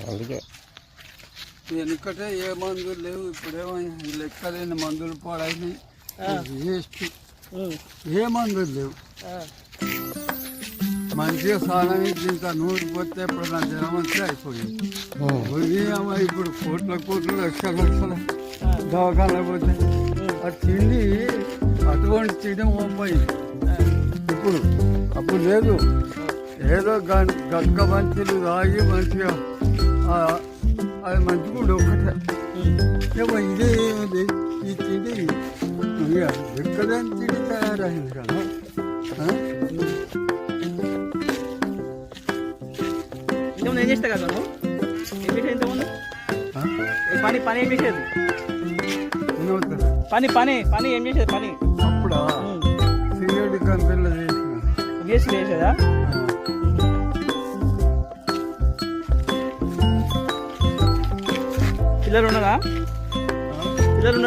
అందుకే వెనుకటే ఏ మందులు లేవు, ఇప్పుడేమో లెక్కలేని మందులు పాడైనాయి. వేస్ట్, ఏ మందులు లేవు. మంచిగా స్నానం ఇంకా నూరు పోతే ఇప్పుడు నా జనం అంతా అయిపోయింది. ఇప్పుడు కోట్ల లక్షల దవాఖానలో పోతే ఆ తిండి అటువంటి తిండి పోయింది ఇప్పుడు. అప్పుడు లేదు, ఏదో గట్క మంచులు తాగి మంచిగా అది మంచిగా ఒకటే. ఏమో ఇదే ఏమిది ఈ తిండి ఎక్కడైనా తిండి తయారైంది కదా. ఏం చేస్తా కదా నువ్వు ఏం చేసేది ఇంతకుముందు? పని ఏం చేసేది? పని ఏం చేసేది? పని అప్పుడు సిగరెట్ కంపెనీలో చేసేదా? పిల్లలు ఉన్నారా? పిల్లలు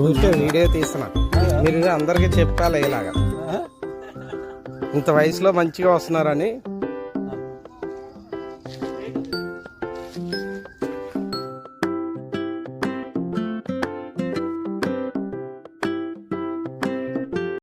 ఊరికే వీడియో తీస్తున్నా, మీరు అందరికీ చెప్పాలి ఇలాగా ఇంత వయసులో మంచిగా వస్తున్నారని.